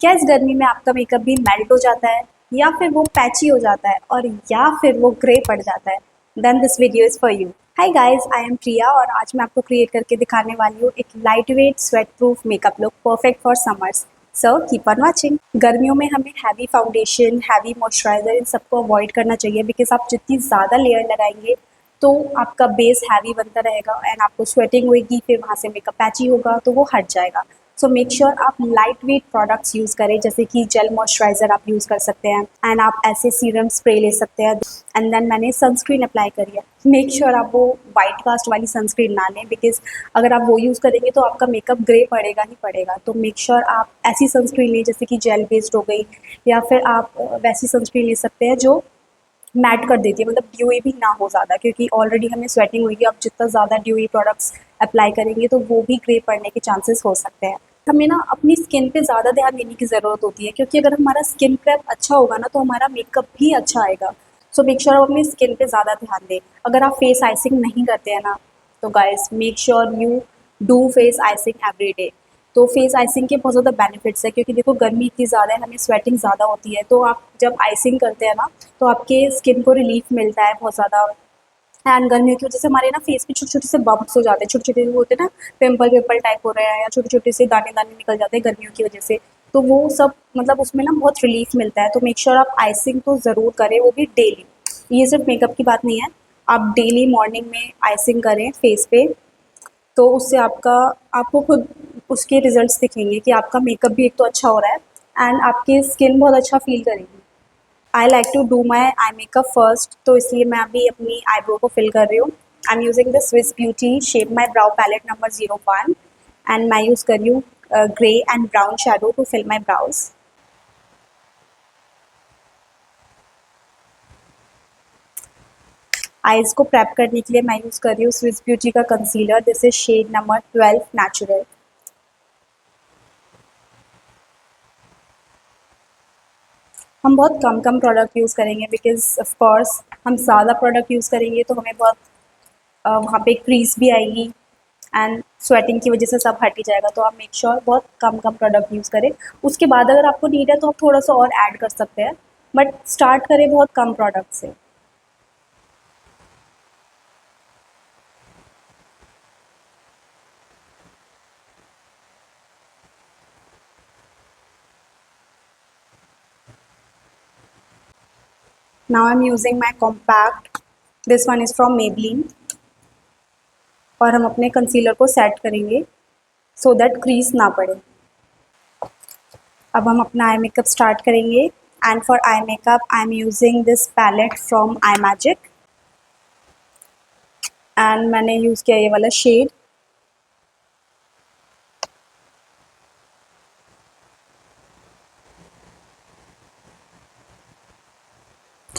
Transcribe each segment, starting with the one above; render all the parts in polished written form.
क्या इस गर्मी में आपका मेकअप भी मेल्ट हो जाता है, या फिर वो पैची हो जाता है, और या फिर वो ग्रे पड़ जाता है? Then this video is for you. Hi guys, I am Priya और आज मैं आपको क्रिएट करके दिखाने वाली हूँ एक light weight sweat proof makeup look perfect for summers. So keep on watching. गर्मियों में हमें हैवी फाउंडेशन, हैवी मॉइस्चराइजर इन सबको अवॉइड करना चाहिए, बिकॉज आप जितनी ज़्यादा लेयर लगाएंगे तो आपका बेस हैवी बनता रहेगा एंड आपको स्वेटिंग होगी, फिर वहाँ से मेकअप पैची होगा तो वो हट जाएगा। सो मेक श्योर आप लाइट वेट प्रोडक्ट्स यूज़ करें, जैसे कि जेल मॉइस्चराइजर आप यूज़ कर सकते हैं एंड आप ऐसे सीरम स्प्रे ले सकते हैं। एंड देन मैंने सनस्क्रीन अप्लाई करी है। मेक श्योर आप वो वाइट कास्ट वाली सनस्क्रीन ना लें, बिकॉज अगर आप वो यूज़ करेंगे तो आपका मेकअप ग्रे पड़ेगा ही पड़ेगा। तो मेक श्योर आप ऐसी सनस्क्रीन लें जैसे कि जेल बेस्ड हो गई, या फिर आप वैसी सनस्क्रीन ले सकते हैं जो मैट कर देती है, मतलब ड्यूई भी ना हो ज़्यादा, क्योंकि ऑलरेडी हमें स्वेटिंग हुई है। अब जितना ज़्यादा ड्यूई प्रोडक्ट्स अप्लाई करेंगे तो वो भी ग्रे पड़ने के चांसेस हो सकते हैं। हमें ना अपनी स्किन पे ज़्यादा ध्यान देने की ज़रूरत होती है, क्योंकि अगर हमारा स्किन प्रेप अच्छा होगा ना तो हमारा मेकअप भी अच्छा आएगा। सो मेक श्योर आप अपनी स्किन पे ज़्यादा ध्यान दें। अगर आप फेस आइसिंग नहीं करते हैं ना, तो guys make sure you do face icing every day. तो फेस आइसिंग के बहुत ज़्यादा बेनिफिट्स है, क्योंकि देखो गर्मी इतनी ज़्यादा है, हमें स्वेटिंग ज़्यादा होती है, तो आप जब आइसिंग करते हैं ना तो आपके स्किन को रिलीफ मिलता है बहुत ज़्यादा। एंड गर्मियों की वजह से हमारे ना फेस पे छोटे छोटे से बम्प्स हो जाते हैं, छोटे छोटे वो होते हैं ना, पिंपल पिंपल टाइप हो रहे हैं, या छोटे छोटे से दाने दाने निकल जाते हैं गर्मियों की वजह से। तो वो सब मतलब उसमें ना बहुत रिलीफ मिलता है। तो मेक श्योर आप आइसिंग तो ज़रूर करें, वो भी डेली। ये सिर्फ मेकअप की बात नहीं है, आप डेली मॉर्निंग में आइसिंग करें फेस पे। तो उससे आपका आपको खुद उसके रिजल्ट्स दिखेंगे कि आपका मेकअप भी एक तो अच्छा हो रहा है एंड आपकी स्किन बहुत अच्छा फील करेगी। I like to do my eye makeup first, तो इसलिए मैं अभी अपनी आईब्रो को फिल कर रही हूँ। I am using the Swiss Beauty shape my brow palette number 01 and मैं यूज़ कर रही हूँ grey and brown shadow to fill my brows. Eyes को प्रेप करने के लिए मैं यूज़ कर रही हूँ स्विस ब्यूटी का concealer, this is shade number 12 natural. हम बहुत कम कम प्रोडक्ट यूज़ करेंगे, बिकॉज ऑफ कोर्स हम ज़्यादा प्रोडक्ट यूज़ करेंगे तो हमें बहुत वहाँ पे क्रीज भी आएगी एंड स्वेटिंग की वजह से सब हट ही जाएगा। तो आप मेक श्योर बहुत कम कम प्रोडक्ट यूज़ करें। उसके बाद अगर आपको नीड है तो आप थोड़ा सा और ऐड कर सकते हैं, बट स्टार्ट करें बहुत कम प्रोडक्ट से। Now I am using my compact, this one is from Maybelline, और हम अपने कंसीलर को सेट करेंगे सो दैट क्रीज ना पड़े। अब हम अपना आई मेकअप स्टार्ट करेंगे and for eye makeup I am using this palette from I Magic and मैंने यूज़ किया ये वाला शेड।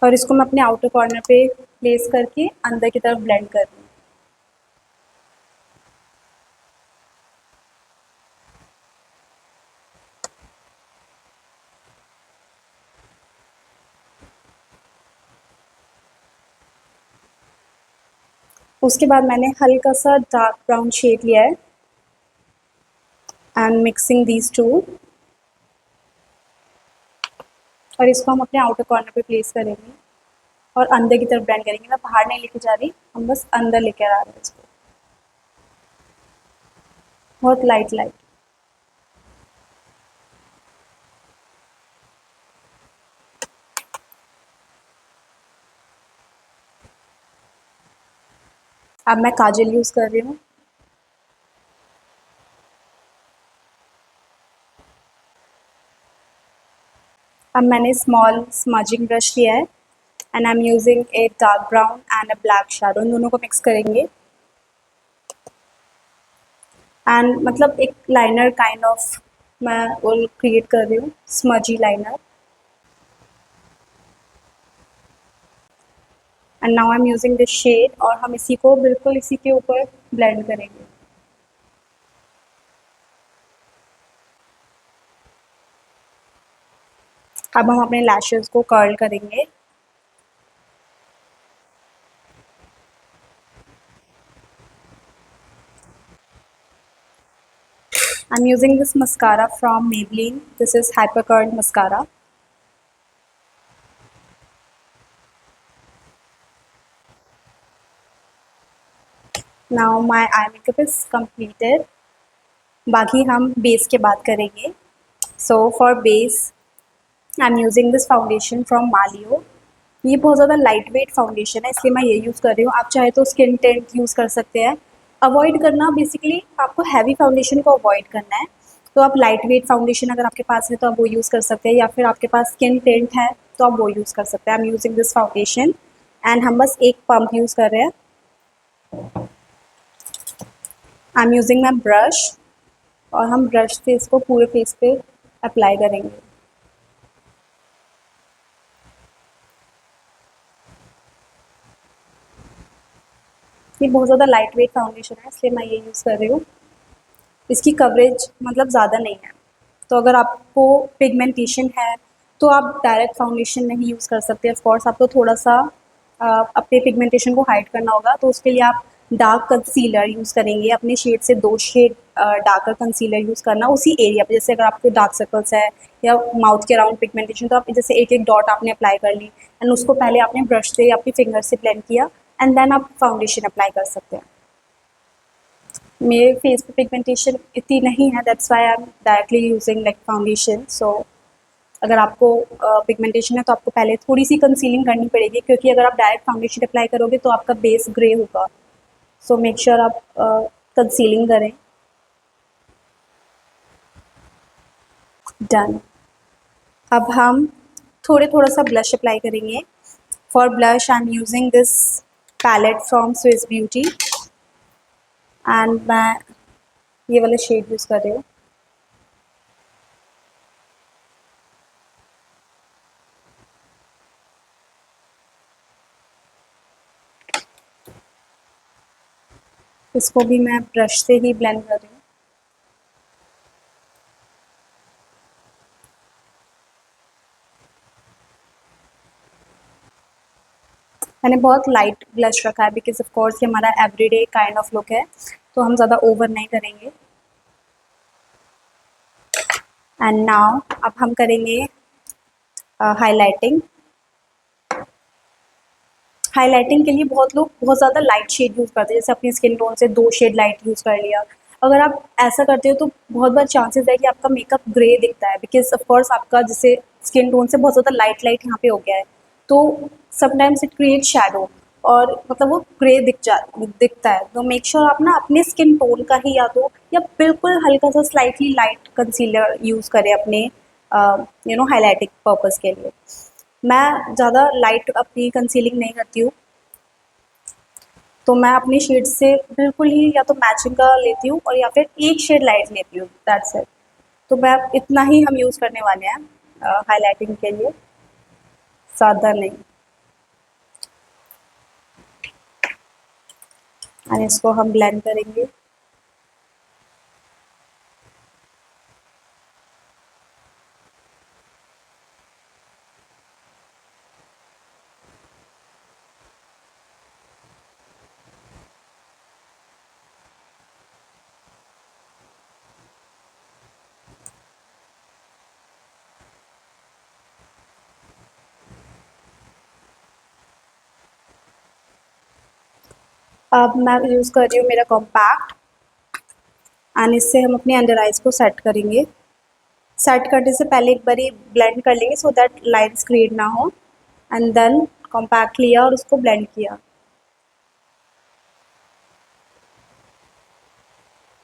और इसको मैं अपने आउटर कॉर्नर पे प्लेस करके अंदर की तरफ ब्लेंड कर रही हूँ। उसके बाद मैंने हल्का सा डार्क ब्राउन शेड लिया है एंड मिक्सिंग दीज टू, और इसको हम अपने आउटर कॉर्नर पे प्लेस करेंगे और अंदर की तरफ ब्लेंड करेंगे। मैं बाहर नहीं लेके जा रही, हम बस अंदर लेकर आ रहे हैं इसको, बहुत लाइट लाइट। अब मैं काजल यूज़ कर रही हूँ। अब मैंने स्मॉल स्मजिंग ब्रश लिया है and I am using a dark brown and a black shadow, इन दोनों को मिक्स करेंगे एंड मतलब एक लाइनर काइंड ऑफ मैं वो क्रिएट कर रही हूँ, smudgy liner. And now I am using this shade और हम इसी को बिल्कुल इसी के ऊपर ब्लेंड करेंगे। अब हम अपने लैशेस को कर्ल करेंगे। And I'm using this mascara from Maybelline. This is Hypercurrent mascara. Now my eye makeup is completed. बाकी हम बेस के बात करेंगे. So for base, I'm using this foundation from Malio. ये बहुत ज़्यादा लाइट वेट फाउंडेशन है, इसलिए मैं ये यूज़ कर रही हूँ. आप चाहे तो स्किन टेंट यूज़ कर सकते हैं. अवॉइड करना, बेसिकली आपको हैवी फाउंडेशन को अवॉइड करना है. तो आप लाइट वेट फाउंडेशन अगर आपके पास है तो आप वो यूज़ कर सकते हैं, या फिर आपके पास स्किन टेंट है तो आप वो यूज़ कर सकते हैं. I am using this foundation and हम बस एक पंप यूज़ कर रहे हैं. I am using my brush और हम ब्रश से इसको पूरे फेस पे अप्लाई करेंगे. ये बहुत ज़्यादा लाइट वेट फाउंडेशन है, इसलिए मैं ये यूज़ कर रही हूँ. इसकी कवरेज मतलब ज़्यादा नहीं है. तो अगर आपको पिगमेंटेशन है तो आप डायरेक्ट फाउंडेशन नहीं यूज़ कर सकते. ऑफ कोर्स आपको थोड़ा सा अपने पिगमेंटेशन को हाइड करना होगा, तो उसके लिए आप डार्क कंसीलर यूज़ करेंगे. अपने शेड से 2 शेड डार्कर कंसीलर यूज़ करना उसी एरिया पे. जैसे अगर आपको डार्क सर्कल्स है या माउथ के अराउंड पिगमेंटेशन, तो आप जैसे एक एक डॉट आपने अप्लाई कर ली एंड उसको पहले आपने ब्रश से या अपनी फिंगर से ब्लेंड किया एंड देन आप फाउंडेशन अप्लाई कर सकते हैं. मेरे फेस पे पिगमेंटेशन इतनी नहीं है, that's why I am directly using like foundation. So अगर आपको पिगमेंटेशन है तो आपको पहले थोड़ी सी कंसीलिंग करनी पड़ेगी, क्योंकि अगर आप डायरेक्ट फाउंडेशन अप्लाई करोगे तो आपका बेस ग्रे होगा. सो मेक श्योर आप कंसीलिंग करें. डन. अब हम थोड़ा सा ब्लश अप्लाई करेंगे. For blush I am using this palette from Swiss Beauty and मैं ये वाला शेड यूज़ कर रही हूँ. इसको भी मैं ब्रश से ही ब्लेंड कर रही हूँ. मैंने बहुत लाइट ब्लश रखा है बिकॉज ऑफ कोर्स ये हमारा एवरीडे काइंड ऑफ लुक है, तो हम ज़्यादा ओवर नहीं करेंगे. एंड नाउ अब हम करेंगे हाइलाइटिंग. हाइलाइटिंग के लिए बहुत लोग बहुत ज़्यादा लाइट शेड यूज़ करते हैं, जैसे अपनी स्किन टोन से 2 शेड लाइट यूज़ कर लिया. अगर आप ऐसा करते हो तो बहुत बार चांसेस है कि आपका मेकअप ग्रे दिखता है, बिकॉज ऑफ कोर्स आपका जैसे स्किन टोन से बहुत ज़्यादा लाइट लाइट यहाँ पे हो गया है, तो समटाइम्स इट क्रिएट शैडो और मतलब वो ग्रे दिखता है. तो मेक श्योर आप ना अपने स्किन टोन का ही या बिल्कुल हल्का सा स्लाइटली लाइट कंसीलर यूज़ करें अपने हाइलाइटिंग पर्पज़ के लिए. मैं ज़्यादा लाइट अपनी कंसीलिंग नहीं करती हूँ, तो मैं अपनी शेड से बिल्कुल ही या तो मैचिंग का लेती हूँ और या फिर एक शेड लाइट लेती हूँ, दैट्स इट. तो मैं इतना ही हम यूज़ करने वाले हैं हाइलाइटिंग के लिए, ज़्यादा नहीं. और इसको हम ब्लेंड करेंगे. अब मैं यूज़ कर रही हूँ मेरा कॉम्पैक्ट एंड इससे हम अपने अंडर आइज़ को सेट करेंगे. सेट करने से पहले एक बारी ब्लेंड कर लेंगे सो दैट लाइन्स क्रिएट ना हो. एंड देन कॉम्पैक्ट लिया और उसको ब्लेंड किया.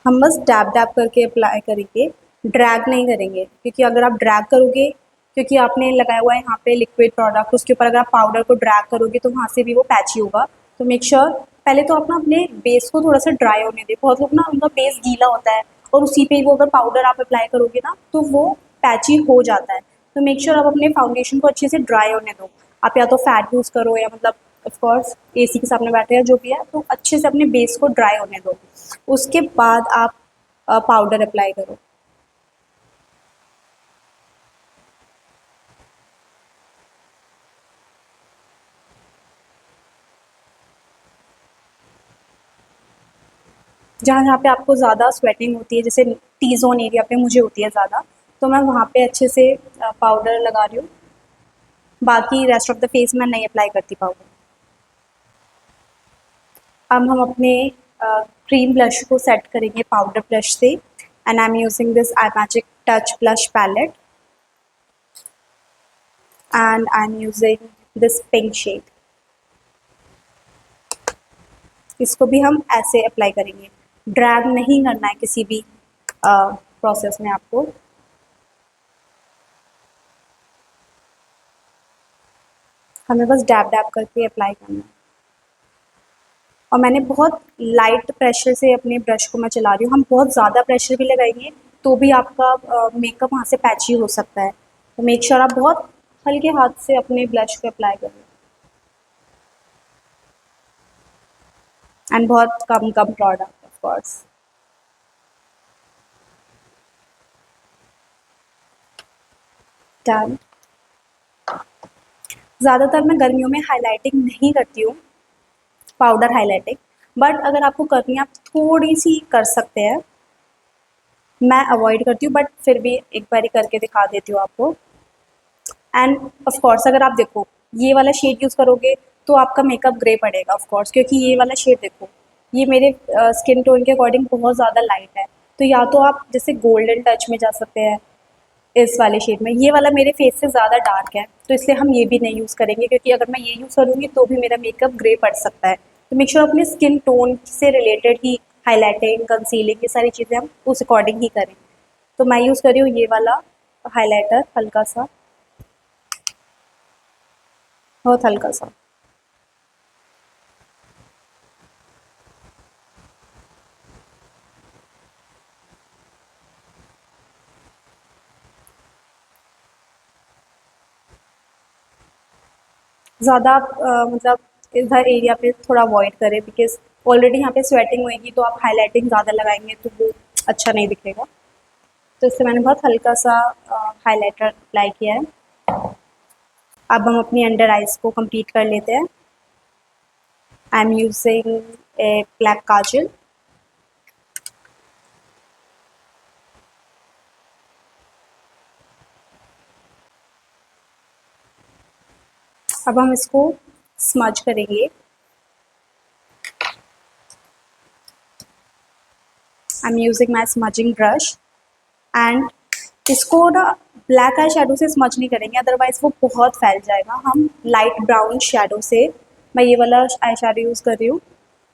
हम बस डैब डैब करके अप्लाई करेंगे, ड्रैग नहीं करेंगे, क्योंकि अगर आप ड्रैग करोगे, क्योंकि आपने लगाया हुआ है यहाँ पे लिक्विड प्रोडक्ट, उसके ऊपर अगर आप पाउडर को ड्रैग करोगे तो वहाँ से भी वो पैची होगा. तो मेक श्योर पहले तो आप ना अपने बेस को थोड़ा सा ड्राई होने दें. बहुत लोग ना उनका बेस गीला होता है और उसी पे ही वो अगर पाउडर आप अप्लाई करोगे ना तो वो पैची हो जाता है. तो मेक श्योर आप अपने फाउंडेशन को अच्छे से ड्राई होने दो. आप या तो फैट यूज़ करो या मतलब ऑफ कोर्स एसी के सामने बैठे हैं जो भी है, तो अच्छे से अपने बेस को ड्राई होने दो. उसके बाद आप पाउडर अप्लाई करो. जहाँ जहाँ पे आपको ज़्यादा स्वेटिंग होती है, जैसे टी जोन एरिया पे मुझे होती है ज़्यादा, तो मैं वहाँ पे अच्छे से पाउडर लगा रही हूँ। बाकी रेस्ट ऑफ द फेस में नहीं अप्लाई करती पाउडर। अब हम अपने क्रीम ब्लश को सेट करेंगे पाउडर ब्लश से, and I am using this I Magic touch blush palette, and I am using this pink shade. इसको भी हम ऐसे अप्लाई करेंगे, ड्रैग नहीं करना है किसी भी प्रोसेस में आपको। हमें बस डैब डैब करके अप्लाई करना है। और मैंने बहुत लाइट प्रेशर से अपने ब्रश को मैं चला रही हूँ। हम बहुत ज़्यादा प्रेशर भी लगाएंगे तो भी आपका मेकअप वहाँ से पैची हो सकता है, तो मेक श्योर आप बहुत हल्के हाथ से अपने ब्लश को अप्लाई करें, एंड बहुत कम कम प्रोडक्ट ऑफ कोर्स। डन। ज़्यादातर मैं गर्मियों में हाइलाइटिंग नहीं करती हूँ, पाउडर हाइलाइटिंग, बट अगर आपको करनी है आप थोड़ी सी कर सकते हैं। मैं अवॉइड करती हूँ बट फिर भी एक बारी करके दिखा देती हूँ आपको। एंड ऑफ कोर्स अगर आप देखो ये वाला शेड यूज़ करोगे तो आपका मेकअप ग्रे पड़ेगा ऑफ कोर्स, क्योंकि ये वाला शेड देखो ये मेरे स्किन टोन के अकॉर्डिंग बहुत ज़्यादा लाइट है, तो या तो आप जैसे गोल्डन टच में जा सकते हैं इस वाले शेड में। ये वाला मेरे फेस से ज़्यादा डार्क है तो इसलिए हम ये भी नहीं यूज़ करेंगे, क्योंकि अगर मैं ये यूज़ करूँगी तो भी मेरा मेकअप ग्रे पड़ सकता है। तो मेक श्योर अपने स्किन टोन से रिलेटेड ही हाईलाइटिंग कंसीलिंग ये सारी चीज़ें हम उस अकॉर्डिंग ही करें। तो मैं यूज़ कर रही हूँ ये वाला हाइलाइटर, हल्का सा, बहुत हल्का सा। ज़्यादा आप मतलब इधर एरिया पे थोड़ा अवॉइड करें, बिकॉज़ ऑलरेडी यहाँ पे स्वेटिंग होएगी तो आप हाइलाइटिंग ज़्यादा लगाएंगे तो वो अच्छा नहीं दिखेगा। तो इससे मैंने बहुत हल्का सा हाइलाइटर अप्लाई किया है। अब हम अपनी अंडर आइज़ को कंप्लीट कर लेते हैं। I am using a black kajal. अब हम इसको स्मज करेंगे। I am using my smudging brush, and इसको ना ब्लैक आई शेडो से स्मच नहीं करेंगे, अदरवाइज वो बहुत फैल जाएगा। हम लाइट ब्राउन शेडो से, मैं ये वाला आई शेडो यूज़ कर रही हूँ,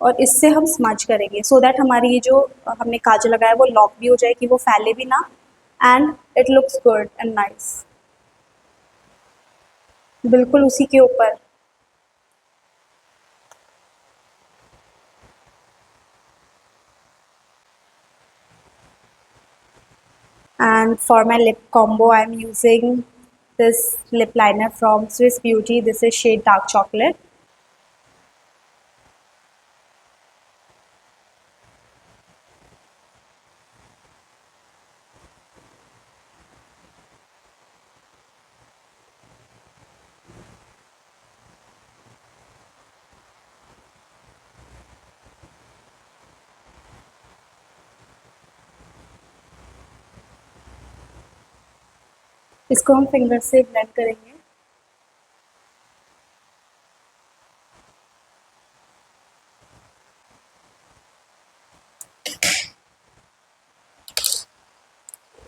और इससे हम स्मच करेंगे सो दैट हमारी ये जो हमने काजल लगाया वो लॉक भी हो जाएगी, वो फैले भी ना, and it looks good and nice. बिल्कुल उसी के ऊपर। And for my lip combo, I'm using this lip liner from Swiss Beauty. This is shade Dark Chocolate. इसको हम फिंगर से ब्लेंड करेंगे।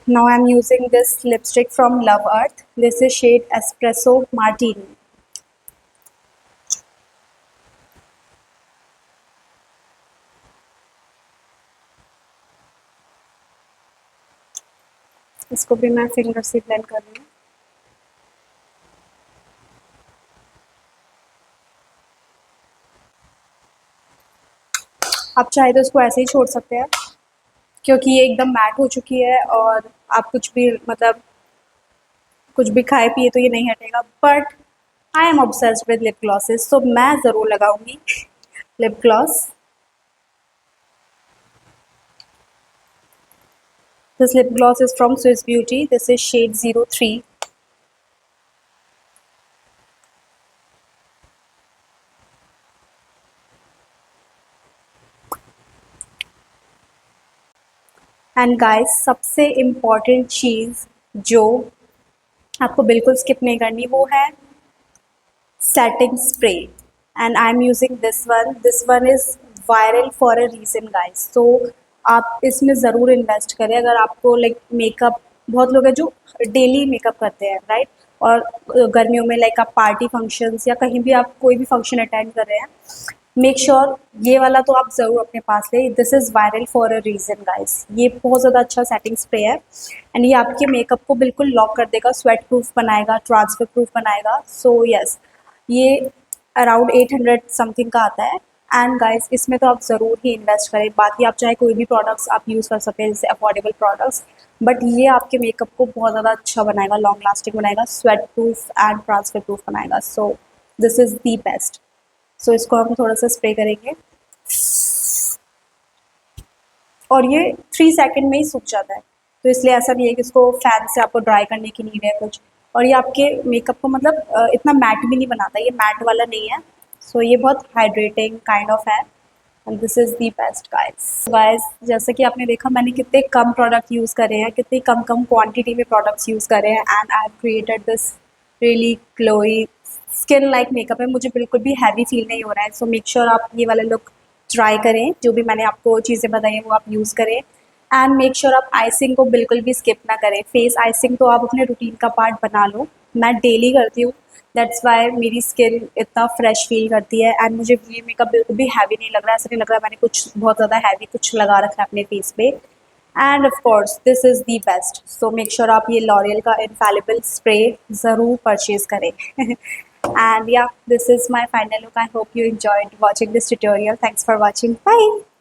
Now I'm using this lipstick from Love Earth. This is shade Espresso Martini. इसको भी मैं finger से blend कर रही हूँ। आप चाहे तो इसको ऐसे ही छोड़ सकते हैं, क्योंकि ये एकदम मैट हो चुकी है और आप कुछ भी मतलब कुछ भी खाए पिए तो ये नहीं हटेगा। But I am obsessed with lip glosses, तो मैं ज़रूर लगाऊंगी lip gloss. This lip gloss is from Swiss Beauty. This is shade 03. And guys सबसे इम्पॉर्टेंट चीज़ जो आपको बिल्कुल स्किप नहीं करनी वो है setting spray, and I'm using this one is viral for a reason guys. So आप इसमें ज़रूर इन्वेस्ट करें अगर आपको लाइक मेकअप, बहुत लोग हैं जो डेली मेकअप करते हैं राइट, और गर्मियों में लाइक आप पार्टी फंक्शंस या कहीं भी आप कोई भी फंक्शन अटेंड कर रहे हैं, मेक श्योर ये वाला तो आप ज़रूर अपने पास ले. This is viral for a reason guys. ये बहुत ज़्यादा अच्छा सेटिंग स्प्रे है एंड ये आपके मेकअप को बिल्कुल लॉक कर देगा, स्वेट प्रूफ बनाएगा, ट्रांसफर प्रूफ बनाएगा. सो यस, ये अराउंड 800 समथिंग का आता है. एंड गाइस इसमें तो आप ज़रूर ही इन्वेस्ट करें. बाकी आप चाहे कोई भी प्रोडक्ट्स आप यूज़ कर सकते हैं जैसे अफोर्डेबल प्रोडक्ट्स, बट ये आपके मेकअप को बहुत ज़्यादा अच्छा बनाएगा, लॉन्ग लास्टिंग बनाएगा, sweat proof and transfer proof बनाएगा. So this is the best. So इसको हम थोड़ा सा स्प्रे करेंगे और ये 3 सेकंड में ही सूख जाता है, तो इसलिए ऐसा नहीं है कि इसको फैन से आपको ड्राई करने की नीड है कुछ. और ये आपके मेकअप को मतलब इतना मैट भी नहीं बनाता, ये मैट वाला नहीं है. सो ये बहुत हाइड्रेटिंग काइंड ऑफ है and this is the best guys. जैसे कि आपने देखा मैंने कितने कम प्रोडक्ट यूज़ करे हैं, कितनी कम क्वांटिटी में प्रोडक्ट्स यूज़ करे हैं and I have created this really glowy skin like makeup है. मुझे बिल्कुल भी हैवी फील नहीं हो रहा है. सो मेक श्योर आप ये वाला लुक ट्राई करें, जो भी मैंने आपको चीज़ें बताई हैं वो आप यूज़ करें. एंड मेक श्योर आप आइसिंग को बिल्कुल भी स्किप ना करें. फेस आइसिंग तो आप अपने रूटीन का पार्ट बना लो. मैं डेली करती हूँ, दैट्स वाई मेरी स्किन इतना फ्रेश फील करती है एंड मुझे ये मेकअप बिल्कुल भी हैवी नहीं लग रहा है. ऐसा नहीं लग रहा है मैंने कुछ बहुत ज़्यादा हैवी कुछ लगा रखा है अपने फेस पे. End of course this is the best. So make sure आप ये लॉरियल का इनफैलिबल स्प्रे ज़रूर परचेज़ करें. And yeah, this is my final look. I hope you enjoyed watching this tutorial. Thanks for watching. Bye.